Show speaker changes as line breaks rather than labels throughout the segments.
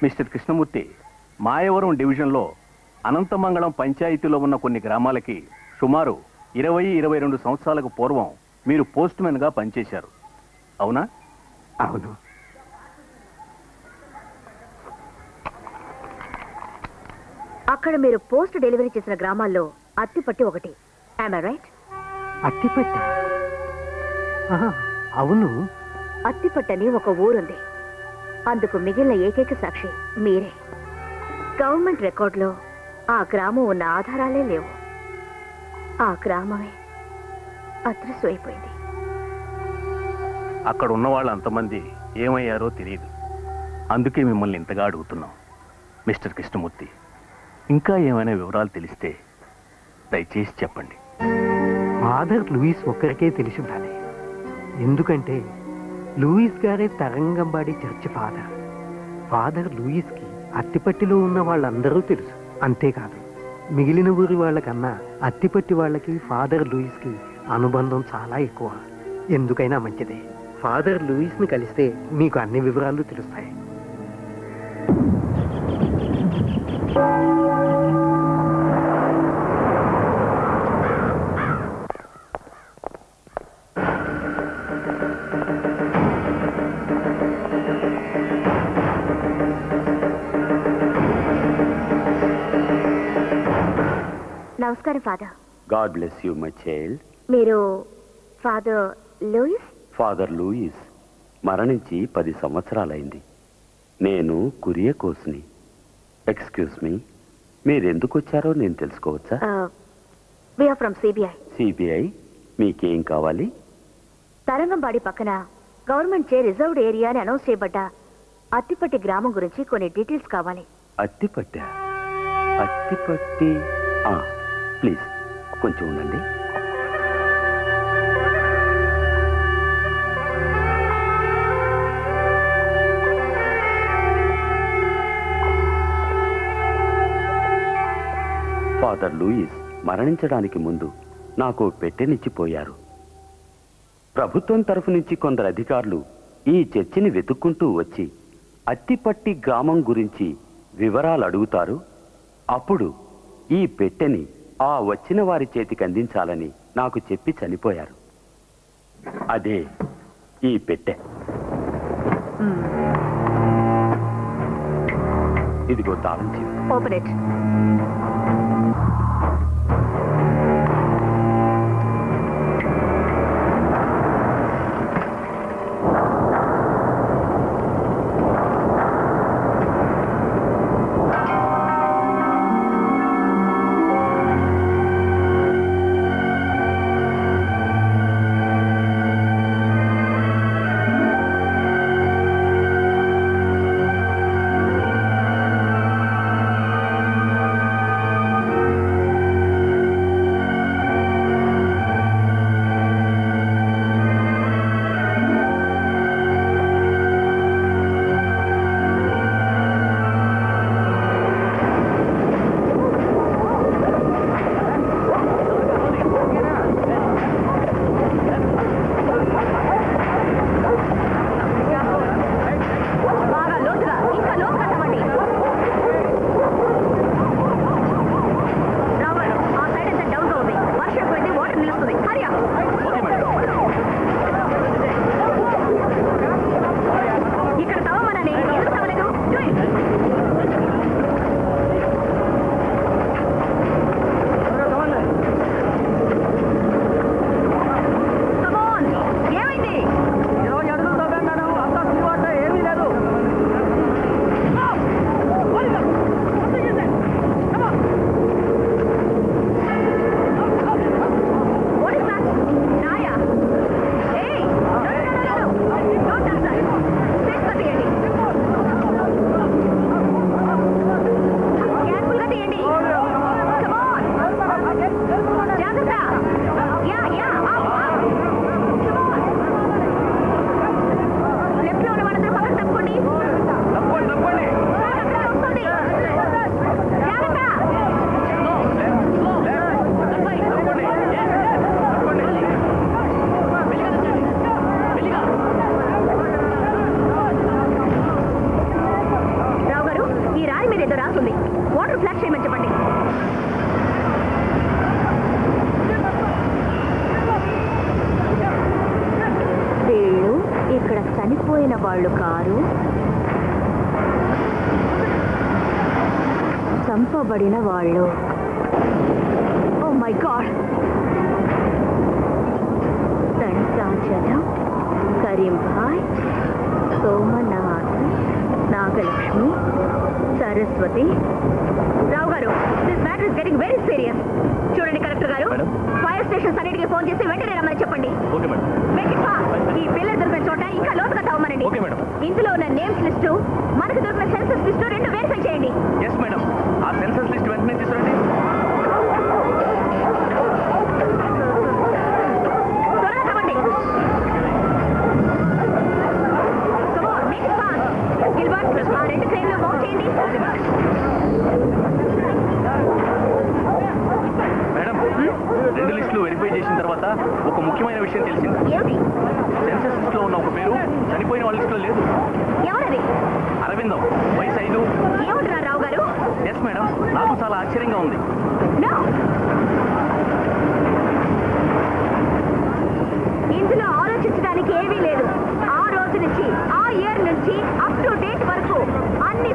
Mister Krishnamurthy, Mayavaram డివిజన్లో అనంతమంగళం పంచాయతీలో ఉన్న కొన్ని గ్రామాలకి సుమారు 20-22 సంవత్సరాలకు పూర్వం మీరు పోస్ట్మెన్గా పనిచేశారు, అవునా?
అవును.
అక్కడ మీరు పోస్ట్ డెలివరీ చేసిన గ్రామాల్లో అత్తిపట్టి ఒకటి. am I right?
అత్తిపట్టి? అవును.
అత్తిపట్టని ఒక ఊరుంది. అందుకు మిగిలిన ఏకైక సాక్షి మీరే. గవర్నమెంట్ రికార్డులో ఆ గ్రామం ఉన్న ఆధారాలే లేవు. ఆ గ్రామమే అదృశ్యమైపోయింది.
అక్కడ ఉన్న వాళ్ళు అంతమంది ఏమయ్యారో తెలియదు. అందుకే మిమ్మల్ని ఇంతగా అడుగుతున్నాం. మిస్టర్ కృష్ణమూర్తి, ఇంకా ఏమైనా వివరాలు తెలిస్తే దయచేసి చెప్పండి.
ఫాదర్ లూయిస్ ఒక్కరికే తెలిసి ఉండాలి. ఎందుకంటే లూయిస్ గారే తరంగంబాడి చర్చి ఫాదర్. ఫాదర్ లూయిస్కి అత్తిపట్టిలో ఉన్న వాళ్ళందరూ తెలుసు. అంతేకాదు, మిగిలిన ఊరి వాళ్ళకన్నా అత్తిపట్టి వాళ్ళకి ఫాదర్ లూయిస్కి అనుబంధం చాలా ఎక్కువ. ఎందుకైనా మంచిదే, ఫాదర్ లూయిస్ని కలిస్తే మీకు అన్ని వివరాలు తెలుస్తాయి.
నమస్కారం father.
God bless you my child.
మీరు ఫాదర్ లూయిస్?
ఫాదర్ లూయిస్ మరణించి 10 సంవత్సరాలైంది. నేను కురియకోస్ని. ఎక్స్క్యూజ్ మీ, మీరెందుకు వచ్చారో నేను తెలుసుకోవచ్చా?
we are from CBI.
CBI, మీకేం కావాలి?
తరంగంబాడి పక్కన గవర్నమెంట్ చే రిజర్వ్డ్ ఏరియా అని అనౌన్స్ చేయబడ్డ అత్తిపట్టి గ్రామం గురించి కొన్ని డీటెయిల్స్ కావాలి.
అత్తిపట్టి? అత్తిపట్టి, ప్లీజ్ కొంచెం ఉండండి. ఫాదర్ లూయిస్ మరణించడానికి ముందు నాకు పెట్టెనిచ్చిపోయారు. ప్రభుత్వం తరఫు నుంచి కొందరు అధికారులు ఈ చర్చిని వెతుక్కుంటూ వచ్చి అత్తిపట్టి గ్రామం గురించి వివరాలు అడుగుతారు. అప్పుడు ఈ పెట్టెని ఆ వచ్చిన వారి చేతికి అందించాలని నాకు చెప్పి చనిపోయారు. అదే ఈ పెట్టె. ఇదిగో తాళం చెవి.
Open it. ఏదో రాస్తుంది. వాటర్ ఫ్లాష్ చేయమని చెప్పండి. వీళ్ళు ఇక్కడ చనిపోయిన వాళ్ళు కారు, చంపబడిన వాళ్ళు. Oh my god. Dantachalam, Karimbhai, Somnath, Nagalakshmi, Saraswati. Rao గారు, this matter is getting very serious. చూడండి కలెక్టర్ గారు, ఫైర్ స్టేషన్స్ అన్నిటికీ ఫోన్ చేసి వెంటనే రమ్మని చెప్పండి. ఈ పిల్లలు దొరికిన చోట ఇంకా లోతుగా తవ్వమనండి. ఇందులో ఉన్న నేమ్స్ లిస్టు, మనకు దొరికిన సెన్సస్ లిస్టు రెండు వెరిఫై చేయండి.
ఆ సెన్సస్ లిస్ట్ వెంటనే తీసుకురండి.
త్వరగా తవ్వండి. గిల్బర్ట్, ఆ రెండు క్రేన్లు మౌంట్ చేయండి.
మేడం, రెండు లిస్టులు వెరిఫై చేసిన తర్వాత ఒక ముఖ్యమైన విషయం తెలిసింది.
ఏమిటి?
సెన్సస్ లిస్ట్ లో ఉన్న ఒక పేరు చనిపోయిన వాళ్ళ లిస్ట్ లో లేదు.
ఎవరది?
అరవిందం, వయసు 5.
ఏమంటున్నారు రావు గారు?
ఎస్ మేడం, నాకు చాలా ఆశ్చర్యంగా ఉంది.
ఇందులో ఆలోచించడానికి ఏమీ లేదు. ఆ రోజు నుంచి, ఆ ఇయర్ నుంచి అప్ టు డేట్ వరకు అన్ని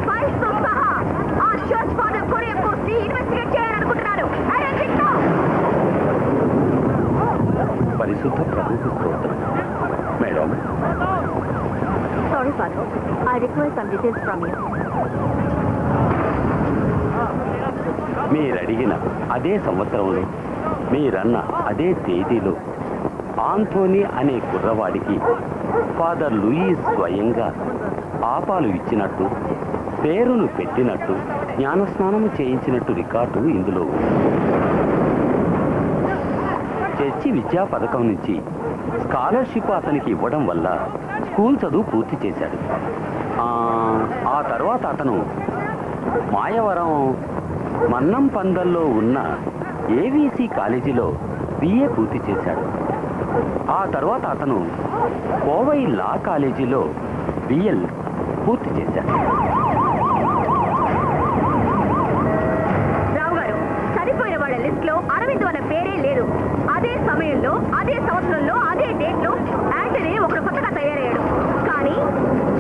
ఫైల్స్ తో సహా ఆ చర్చ్ ఫాదర్ కొరియకోస్ ని ఇన్వెస్టిగేట్ చేయాలనుకుంటున్నారు.
పరిశుద్ధ ప్రభుకు స్తోత్రం. Madam,
sorry father, I request some details from you.
మీరడిగిన అదే సంవత్సరంలో, మీరన్న అదే తేదీలో ఆంథోనీ అనే కుర్రవాడికి ఫాదర్ లూయిస్ స్వయంగా ఆపాలు ఇచ్చినట్టు, పేరును పెట్టినట్టు, జ్ఞానస్నానం చేయించినట్టు రికార్డు ఇందులో ఉంది. చర్చి విద్యా పథకం నుంచి స్కాలర్షిప్ అతనికి ఇవ్వడం వల్ల స్కూల్ చదువు పూర్తి చేశాడు. ఆ తర్వాత అతను మాయవరం మన్నం పందల్లో ఉన్న ఏవీసీ కాలేజీలో బిఏ పూర్తి చేశాడు. ఆ తర్వాత అతను కోవై లా కాలేజీలో బిఎల్ పూర్తి చేశాడు.
రావు గారు, చనిపోయిన వాళ్ళ లిస్ట్ లో అరవింద్ అన్న పేరే లేదు. అదే సమయంలో, అదే సంవత్సరంలో, అదే డేట్ లో యాంటనీ ఒకడు కొత్తగా తయారయ్యాడు. కానీ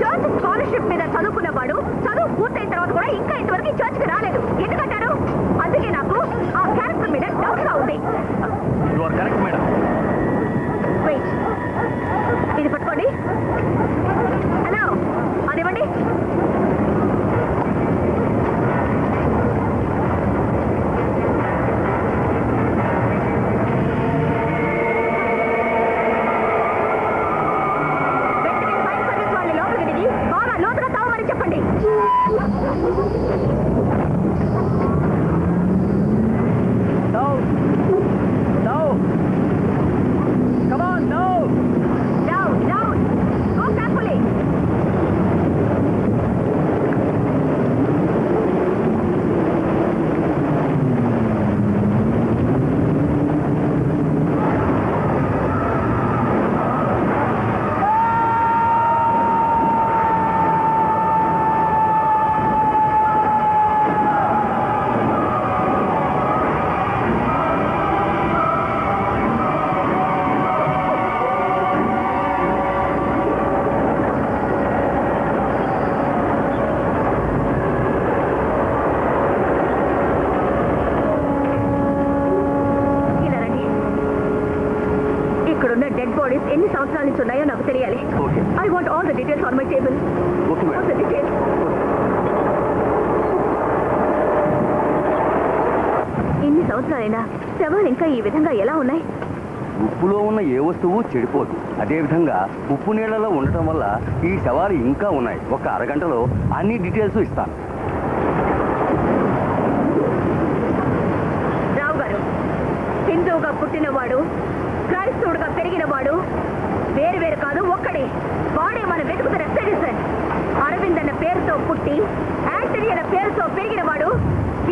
చర్చ్ స్కాలర్షిప్ మీద చదువుకున్నవాడు చదువు పూర్తయిన తర్వాత కూడా ఇంకా ఇంతవరకు చర్చ్కి రాలేదు. ఎందుకంటారు? అందుకే నాకు ఆ క్యారెక్టర్ మీద డౌట్ గా ఉంది.
You are correct madam.
Wait, ఇది పట్టుకోండి. హలో, అదివ్వండి. వెంటనే ఫైర్ సర్వీస్ వాళ్ళని లోపలికి దిగి బాగా లోతుగా తవ్వమని చెప్పండి. Down. Go carefully. ఇక్కడున్న డెడ్ బాడీస్ ఎన్ని సంవత్సరాల నుంచి ఉన్నాయో నాకు తెలియాలి. I want all the details on my table. All the details. ఇన్ని సంవత్సరాలైనా శవాలు ఇంకా ఈ విధంగా ఎలా ఉన్నాయి?
ఉప్పులో ఉన్న ఏ వస్తువు చెడిపోదు. అదేవిధంగా ఉప్పు నీళ్లలో ఉండటం వల్ల ఈ శవాలు ఇంకా ఉన్నాయి. ఒక అరగంటలో అన్ని డీటెయిల్స్ ఇస్తాను.
రావు గారు, హిందువుగా పుట్టినవాడు, క్రైస్తవుడుగా పెరిగినవాడు వేరు కాదు, ఒక్కడే. వాడే మనం వెతుకుతున్న సిటిజన్. అరవింద్ అన్న పేరుతో పుట్టి యాంటనీ అన్న పేరుతో పెరిగినవాడు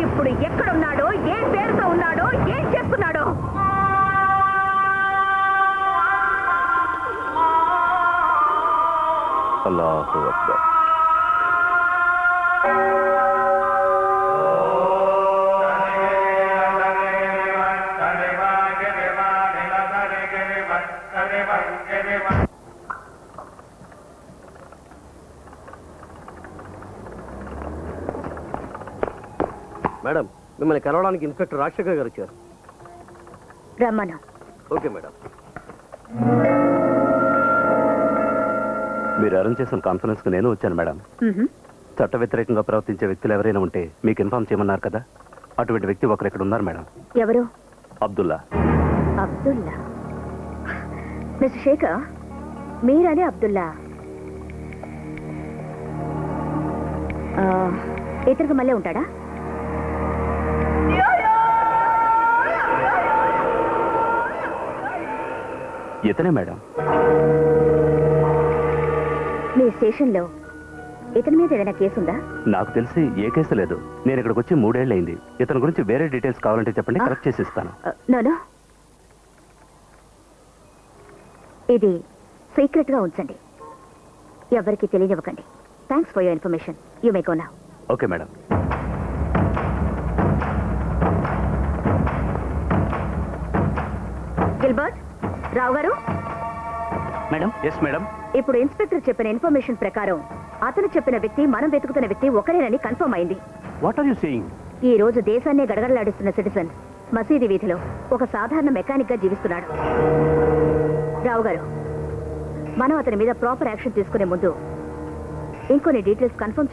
ఇప్పుడు ఎక్కడున్నాడో, ఏ పేరుతో ఉన్నాడో, ఏం చేస్తున్నాడో.
అల్లాహు అక్బర్.
మేడం, మిమ్మల్ని కలవడానికి ఇన్స్పెక్టర్ రాజశేఖర్ గారు వచ్చారు.
రమ్మను.
Okay madam.
మీరు అరేంజ్ చేసిన కాన్ఫరెన్స్ కు నేను వచ్చాను మేడం. చట్ట వ్యతిరేకంగా ప్రవర్తించే వ్యక్తులు ఎవరైనా ఉంటే మీకు ఇన్ఫార్మ్ చేయమన్నారు కదా, అటువంటి వ్యక్తి ఒకరు ఇక్కడ ఉన్నారు మేడం.
ఎవరు?
అబ్దుల్లా.
అబ్దుల్లా? మిస్టర్ శేఖర్, మీరనే అబ్దుల్లా ఇతనికి మళ్ళీ ఉంటాడా?
ఇతనే మేడం.
మీ స్టేషన్లో ఇతని మీద ఏదైనా కేసు ఉందా?
నాకు తెలిసి ఏ కేసు లేదు. నేను ఇక్కడికి వచ్చి 3 ఏళ్ళు అయింది. ఇతని గురించి వేరే డీటెయిల్స్ కావాలంటే చెప్పండి, కరెక్ట్ చేసి ఇస్తాను.
నో, ఇది సీక్రెట్ గా ఉంచండి, ఎవరికి తెలియనివ్వకండి. Thanks for your information. You may go now.
Okay madam.
Gilbert, Rao గారు.
మేడం. Yes madam.
ఇప్పుడు ఇన్స్పెక్టర్ చెప్పిన ఇన్ఫర్మేషన్ ప్రకారం అతను చెప్పిన వ్యక్తి మనం వెతుకుతున్న వ్యక్తి ఒకరేనని కన్ఫర్మ్ అయింది.
What are you saying?
ఈ రోజు దేశాన్నే గడగడలాడిస్తున్న సిటిజన్ మసీదు వీధిలో ఒక సాధారణ మెకానిక్ గా జీవిస్తున్నాడు. రావు గారు, మనం అతని మీద ప్రాపర్ యాక్షన్ తీసుకునే ముందు ఇంకొన్ని డీటెయిల్స్ కన్ఫర్మ్